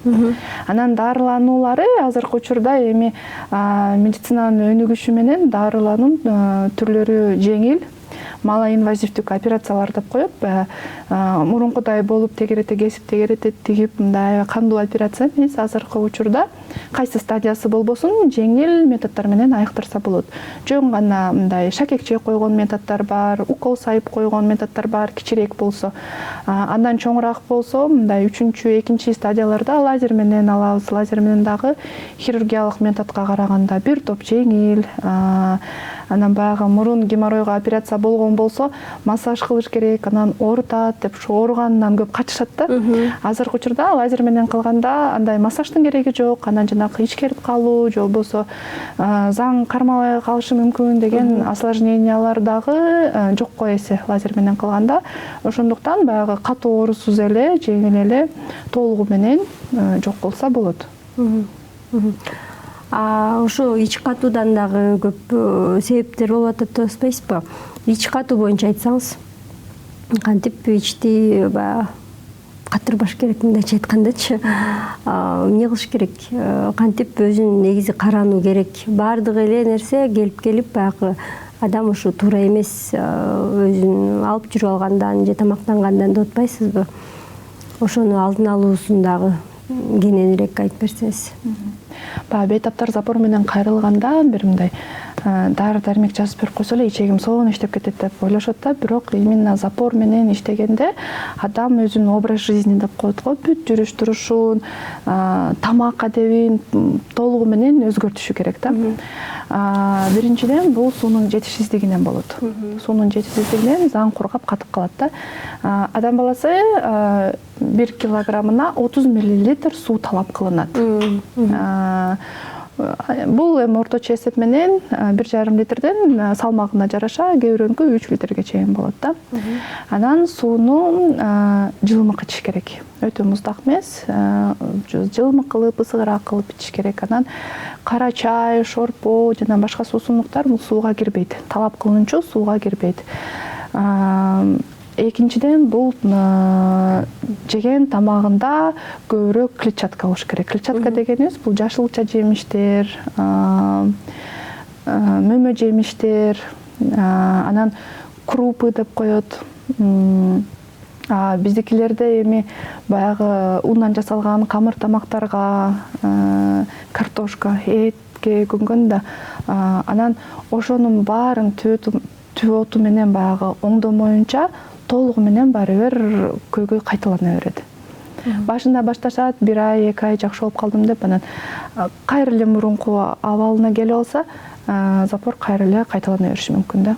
Анан дарылануулары азыркы учурда эми медицинанын өнүгүшү менен дарылануу түрлөрү жеңил, малоинвазивдик операциялар деп коет. Мурункудай болуп тегерете кесип, тегерете тигип, мындай кандуу операция эмес. Азыркы учурда кайсы стадиясы болбосун, жеңил методдор менен айыктырса болот. Жөн гана мындай шакек жеп койгон методдор бар, укол сайып койгон методдор бар, кичирээк болсо. Андан чоңураак болсо, мындай 3-2 стадияларда лазер менен алабыз. Лазер менен дагы хирургиялык методго караганда бир топ жеңил. Анан баягы мурун геморройго операция болгон болсо, массаж кылыш керек, анан оорутат деп, ошо ооруганынан көп качышат да. Азыркы учурда лазер менен кылганда андай массаждын кереги жок, анан жанагы ичкерип калуу, же болбосо заң кармабай калышы мүмкүн деген осложнениялар дагы жокко эсе лазер менен кылганда. Ошондуктан баягы катуу оорусуз эле, жеңил эле, толугу менен жок кылса болот. Ошо ич катуудан дагы көп себептер болуп атат деп атпайсызбы? Ич катуу боюнча айтсаңыз, кантип ичти катырбаш керек мындайча айткандачы, эмне кылыш керек, кантип өзүн негизи карануу керек? Баардык эле нерсе келип баягы адам ушу туура эмес өзүн алып жүрүп алгандан же тамактангандан деп атпайсызбы? Ошону алдын алуусун дагы кененирээк айтып берсеңиз. Бейтаптар запор менен кайрылганда бир мындай дары дармек жазып берип койсо эле ичегим сонун иштеп кетет деп ойлошот да. Бирок именно запор менен иштегенде адам өзүнүн образ жизни деп коет го, бүт жүрүш турушун, тамак адебин толугу менен өзгөртүшү керек да. Биринчиден бул суунун жетишсиздигинен болот. Суунун жетишсиздигинен заң кургап катып калат да. Адам баласы 1 килограммына 30 мл суу талап кылынат. бул эми орточо эсеп менен 1,5 литрден салмагына жараша кээ бирөөнүкү 3 литрге чейин болот да. Анан сууну жылымык ичиш керек. Өтө муздак эмес, жылымык кылып, ысыгыраак кылып ичиш керек. Анан кара чай, шорпо жана башка суусундуктар бул сууга кирбейт. Талап кылынчу сууга кирбейт. Экинчиден бул жеген тамагында көбүрөөк клетчатка болуш керек. Клетчатка дегенибиз бул жашылча жемиштер, мөмө жемиштер, анан крупы деп коет. Биздикилерде эми баягы ундан жасалган камыр тамактарга, картошка, этке көнгөн да, анан ошонун баарын түбөтү менен баягы оңдомоюнча толугу менен баары бир көйгөй кайталана берет. Башында башташат, 1 ай, 2 ай жакшы болуп калдым деп, анан кайра эле мурунку абалына келип алса, запор кайра эле кайталана бериши мүмкүн да.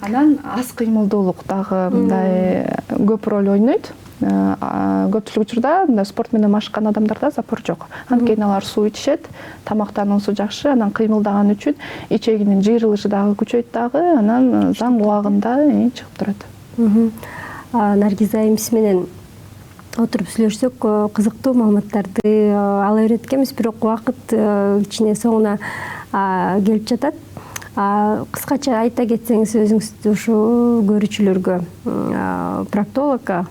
Анан аз кыймылдуулук дагы мындай көп роль ойнойт. Көпчүлүк учурда спорт менен машыккан адамдарда запор жок. Анткени алар суу ичишет, тамактануусу жакшы, анан кыймылдаган үчүн ичегинин жыйрылышы дагы күчөйт дагы, анан заң убагында чыгып турат. Наргиз айым сиз менен отуруп сүйлөшсөк, кызыктуу маалыматтарды ала берет экенбиз, бирок убакыт кичине соңуна келип жатат. Кыскача айта кетсеңиз өзүңүз ушу көрүүчүлөргө проктологко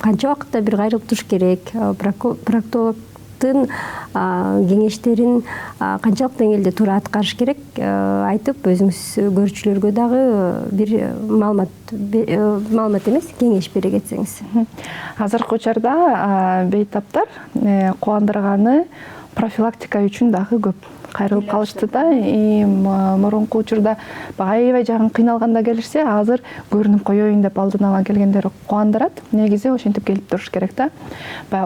канча убакытта бир кайрылып туруш керек, проктологдун кеңештерин канчалык деңгээлде туура аткарыш керек, айтып өзүңүз көрүүчүлөргө дагы бир маалымат эмес, кеңеш бере кетсеңиз. Азыркы учурда бейтаптар кубандырганы профилактика үчүн дагы көп кайрылып калышты да. Мурунку учурда аябай жагын кыйналганда келишсе, азыр көрүнүп коеюн деп алдын ала келгендер кубандырат. Негизи ошентип келип туруш керек да.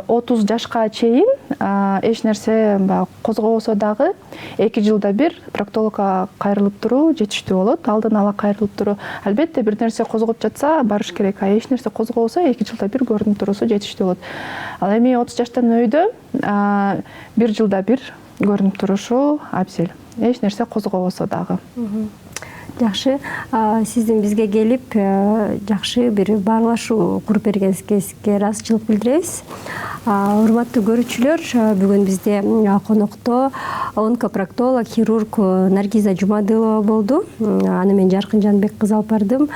30 жашка чейин эч нерсе козгобосо дагы 2 жылда бир проктологко кайрылып туруу жетиштүү болот. Алдын ала кайрылып туруу. Албетте бир нерсе козгоп жатса барыш керек. Эч нерсе козгобосо 2 жылда бир көрүнүп туруусу жетиштүү болот. Ал эми 30 жаштан өйдө 1 жылда бир көрүнүп турушу абзел. Эч нерсе козгобосо дагы. Жакшы, сиздин бизге келип жакшы бир баарлашуу куруп бергениңизге ыраазычылык билдиребиз. Урматтуу көрүүчүлөр, бүгүн бизде конокто онкопроктолог, хирург Наргиза Жумадылова болду. Аны мен Жаркын Жанбек кызы алып бардым.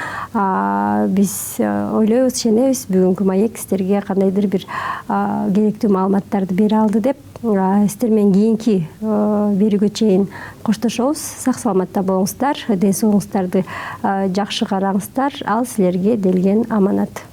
Биз ойлойбуз, ишенебиз, бүгүнкү маек сиздерге кандайдыр бир керектүү маалыматтарды бере алды деп. Сиздер менен кийинки берүүгө чейин коштошобуз. Сак саламатта болуңуздар, ден соолугуңуздарды жакшы караңыздар. Ал силерге делген аманат.